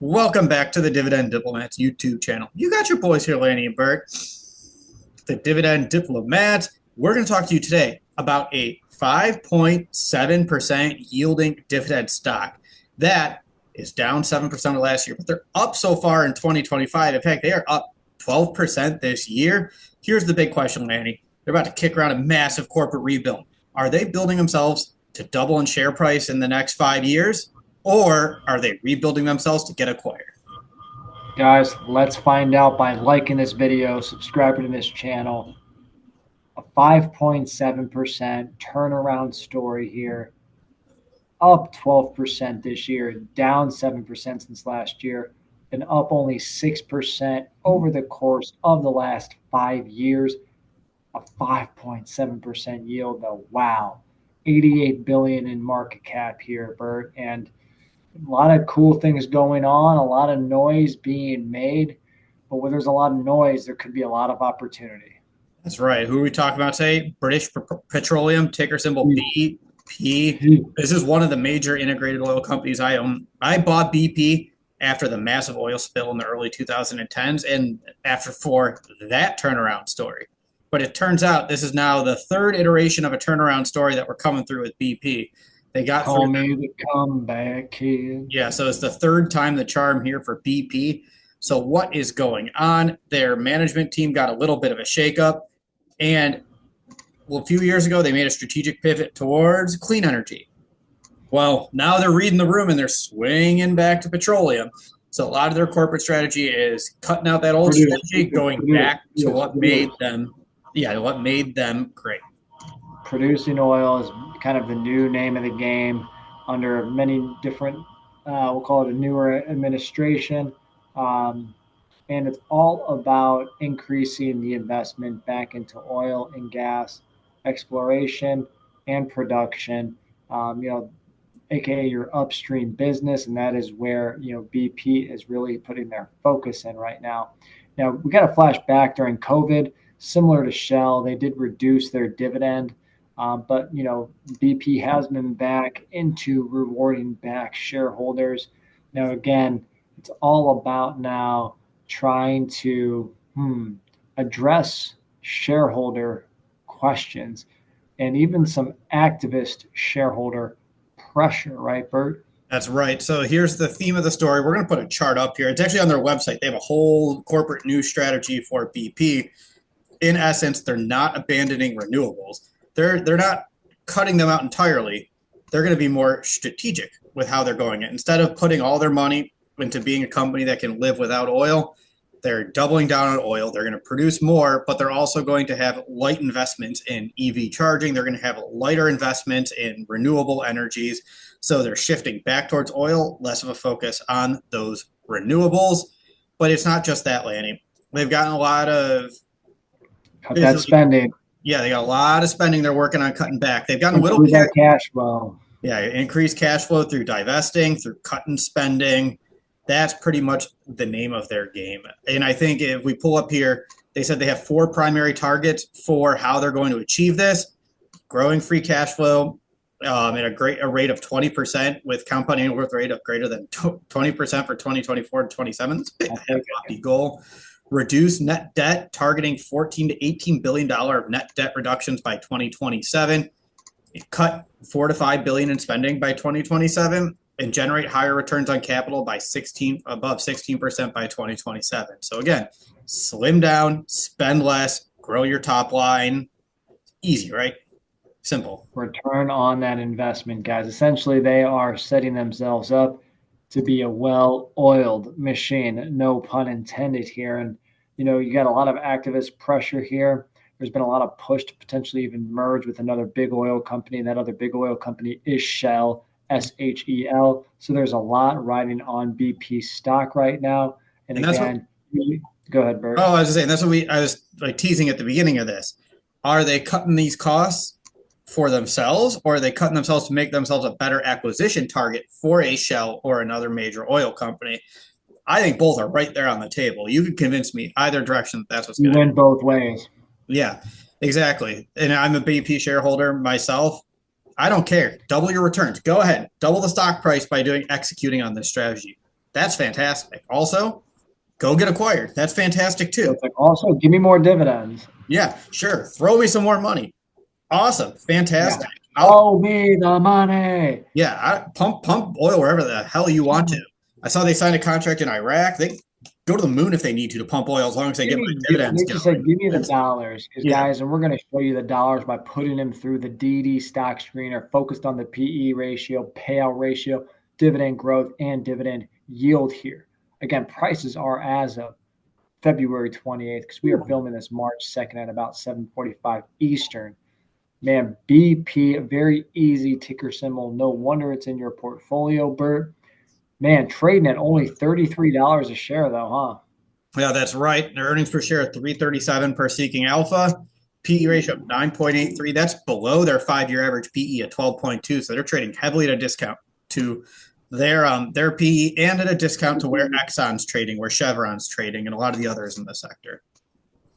Welcome back to the Dividend Diplomats YouTube channel. You got your boys here, Lanny and Bert, the Dividend Diplomats. We're going to talk to you today about a 5.7% yielding dividend stock. That is down 7% of last year, but they're up so far in 2025. In fact, they are up 12% this year. Here's the big question, Lanny. They're about to kick around a massive corporate rebuild. Are they building themselves to double in share price in the next 5 years? Or are they rebuilding themselves to get acquired? Guys, let's find out by liking this video, subscribing to this channel. A 5.7% turnaround story here, up 12% this year, down 7% since last year, and up only 6% over the course of the last 5 years. A 5.7% yield, though. Wow. 88 billion in market cap here, Bert, and a lot of cool things going on, a lot of noise being made. But where there's a lot of noise, there could be a lot of opportunity. That's right. Who are we talking about today? British Petroleum, ticker symbol BP. This is one of the major integrated oil companies I own. I bought BP after the massive oil spill in the early 2010s and for that turnaround story. But it turns out this is now the third iteration of a turnaround story that we're coming through with BP. They got Call through me the comeback kid. Yeah, so it's the third time the charm here for BP. So what is going on? Their management team got a little bit of a shakeup, and a few years ago they made a strategic pivot towards clean energy. Well, now they're reading the room and they're swinging back to petroleum. So a lot of their corporate strategy is cutting out that old strategy, going back to what made them, what made them great. Producing oil is kind of the new name of the game under many different, we'll call it a newer administration. And it's all about increasing the investment back into oil and gas exploration and production, aka your upstream business. And that is where, BP is really putting their focus in right now. Now, we got to flash back during COVID, similar to Shell, they did reduce their dividend. But BP has been back into rewarding back shareholders. Now, again, it's all about now trying to address shareholder questions and even some activist shareholder pressure, right, Bert? That's right. So here's the theme of the story. We're going to put a chart up here. It's actually on their website. They have a whole corporate news strategy for BP. In essence, they're not abandoning renewables. They're not cutting them out entirely. They're going to be more strategic with how they're going it. Instead of putting all their money into being a company that can live without oil, they're doubling down on oil. They're going to produce more, but they're also going to have light investments in EV charging. They're going to have lighter investments in renewable energies. So they're shifting back towards oil, less of a focus on those renewables. But it's not just that, Lanny. They've gotten a lot of Cut that spending. Yeah, they got a lot of spending they're working on cutting back. They've gotten a little that cash flow. Yeah, increased cash flow through divesting, through cutting spending. That's pretty much the name of their game. And I think if we pull up here, they said they have 4 primary targets for how they're going to achieve this. Growing free cash flow at a rate of 20% with compound annual growth rate of greater than 20% for 2024 to 27. It's a big lofty goal. Reduce net debt, targeting $14 to $18 billion of net debt reductions by 2027. Cut $4 to $5 billion in spending by 2027, and generate higher returns on capital by above 16% by 2027. So again, slim down, spend less, grow your top line. Easy, right? Simple. Return on that investment, guys. Essentially, they are setting themselves up to be a well-oiled machine. No pun intended here. And you got a lot of activist pressure here. There's been a lot of push to potentially even merge with another big oil company. And that other big oil company is Shell, SHEL. So there's a lot riding on BP stock right now. And again, go ahead, Bert. Oh, I was just saying, that's what I was like teasing at the beginning of this. Are they cutting these costs for themselves, or are they cutting themselves to make themselves a better acquisition target for a Shell or another major oil company? I think both are right there on the table. You could convince me either direction. That's what's going to win both ways. Yeah, exactly. And I'm a BP shareholder myself. I don't care. Double your returns. Go ahead. Double the stock price by executing on this strategy. That's fantastic. Also, go get acquired. That's fantastic So too. it's like, also give me more dividends. Yeah, sure. Throw me some more money. Awesome. Yeah. Fantastic. I'll Throw me the money. Yeah, pump oil wherever the hell you want to. I saw they signed a contract in Iraq. They go to the moon if they need to pump oil as long as they get my They dividends just said, going. give me the That's, dollars. Because, yeah. guys, and we're going to show you the dollars by putting them through the DD stock screener, focused on the PE ratio, payout ratio, dividend growth, and dividend yield here. Again, prices are as of February 28th, because we are filming this March 2nd at about 7:45 Eastern. Man, BP, a very easy ticker symbol. No wonder it's in your portfolio, Bert. Man, trading at only $33 a share, though, huh? Yeah, that's right. Their earnings per share at 337 per seeking alpha. PE ratio of 9.83. That's below their 5-year average PE at 12.2. So they're trading heavily at a discount to their PE and at a discount to where Exxon's trading, where Chevron's trading, and a lot of the others in the sector.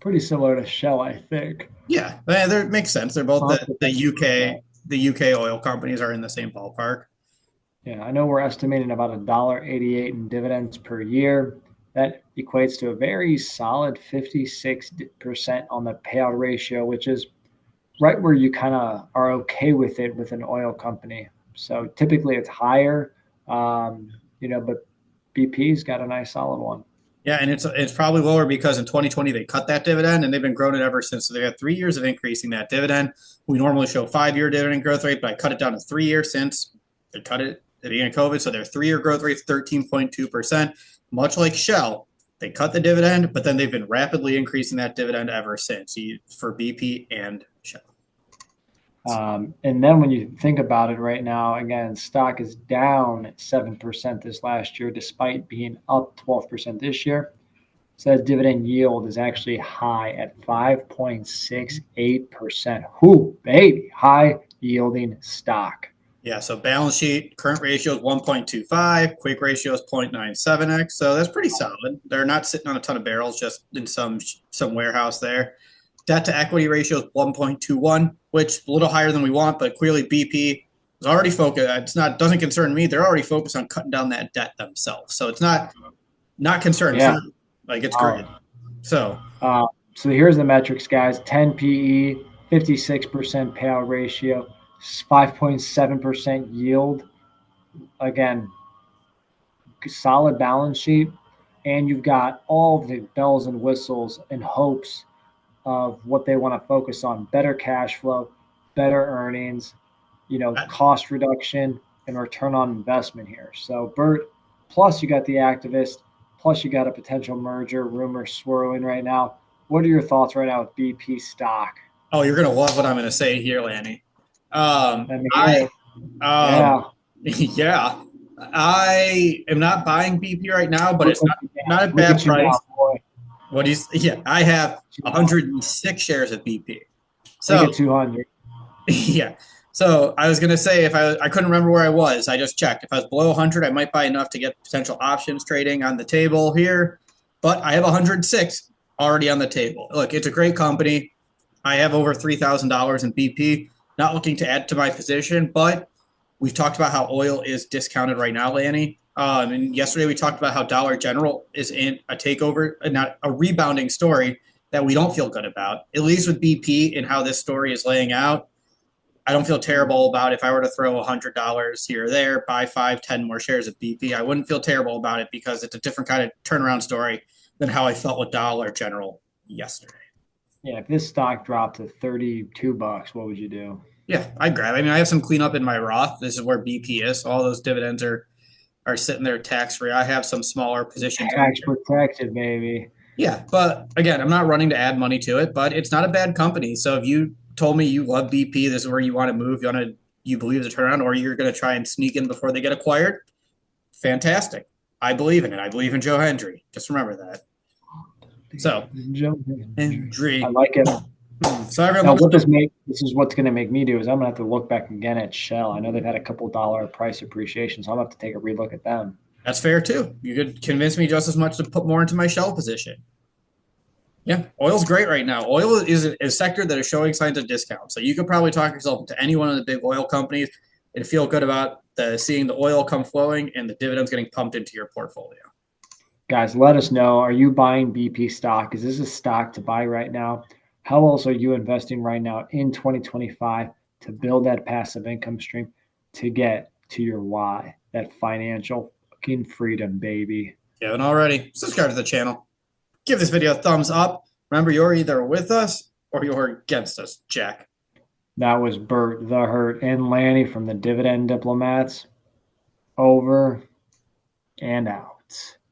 Pretty similar to Shell, I think. Yeah, it makes sense. They're both the 100%. UK oil companies are in the same ballpark. Yeah, I know we're estimating about $1.88 in dividends per year. That equates to a very solid 56% on the payout ratio, which is right where you kind of are okay with it with an oil company. So typically it's higher, but BP's got a nice solid one. Yeah, and it's probably lower because in 2020 they cut that dividend and they've been growing it ever since. So they had 3 years of increasing that dividend. We normally show 5-year dividend growth rate, but I cut it down to 3 years since they cut it at the beginning of COVID. So their 3-year growth rate is 13.2%. Much like Shell, they cut the dividend, but then they've been rapidly increasing that dividend ever since for BP and Shell. And then when you think about it right now, again, stock is down 7% this last year, despite being up 12% this year. So that dividend yield is actually high at 5.68%. Whoo, baby, high yielding stock. Yeah, so balance sheet, current ratio is 1.25, quick ratio is 0.97x. So that's pretty solid. They're not sitting on a ton of barrels, just in some warehouse there. Debt to equity ratio is 1.21, which is a little higher than we want, but clearly BP is already focused. Doesn't concern me. They're already focused on cutting down that debt themselves. So it's not concerning. Yeah. It's great. So So here's the metrics, guys: 10 PE, 56% payout ratio, 5.7% yield. Again, solid balance sheet, and you've got all the bells and whistles and hopes of what they want to focus on: better cash flow, better earnings, cost reduction, and return on investment here. So, Bert, plus you got the activist, plus you got a potential merger rumor swirling right now. What are your thoughts right now with BP stock? oh, you're gonna love what I'm gonna say here, Lanny. Let me hear I it. um Yeah. yeah, I am not buying BP right now, but Look it's like you not can. a Look bad at you price. now, boy. What do you? Yeah, I have 106 shares of BP. Make So it 200. yeah. So I was gonna say if I couldn't remember where I was, I just checked. If I was below 100, I might buy enough to get potential options trading on the table here. But I have 106 already on the table. Look, it's a great company. I have over $3,000 in BP. Not looking to add to my position, but we've talked about how oil is discounted right now, Lanny. And yesterday we talked about how Dollar General is in a takeover, not a rebounding story that we don't feel good about. At least with BP and how this story is laying out, I don't feel terrible about if I were to throw $100 here or there, buy 5, 10 more shares of BP. I wouldn't feel terrible about it because it's a different kind of turnaround story than how I felt with Dollar General yesterday. Yeah, if this stock dropped to $32, what would you do? Yeah, I'd grab it. I mean, I have some cleanup in my Roth. This is where BP is. All those dividends are sitting there tax free. I have some smaller positions in Tax there. protected, baby. Yeah, but again, I'm not running to add money to it, but it's not a bad company. So if you told me you love BP, this is where you want to move, you believe the turnaround, or you're going to try and sneak in before they get acquired, fantastic. I believe in it. I believe in Joe Hendry. Just remember that. So I Hendry. like it. So Now, everyone, this is what's going to make me do is I'm going to have to look back again at Shell. I know they've had a couple dollar price appreciation, so I'm going to have to take a relook at them. that's fair too. You could convince me just as much to put more into my Shell position. Yeah, oil's great right now. Oil is a sector that is showing signs of discount. So you could probably talk yourself into any one of the big oil companies and feel good about seeing the oil come flowing and the dividends getting pumped into your portfolio. Guys, let us know. Are you buying BP stock? Is this a stock to buy right now? How else are you investing right now in 2025 to build that passive income stream to get to your why, that financial fucking freedom, baby? If you haven't already, subscribe to the channel. Give this video a thumbs up. Remember, you're either with us or you're against us, Jack. That was Bert the Hurt and Lanny from the Dividend Diplomats. Over and out.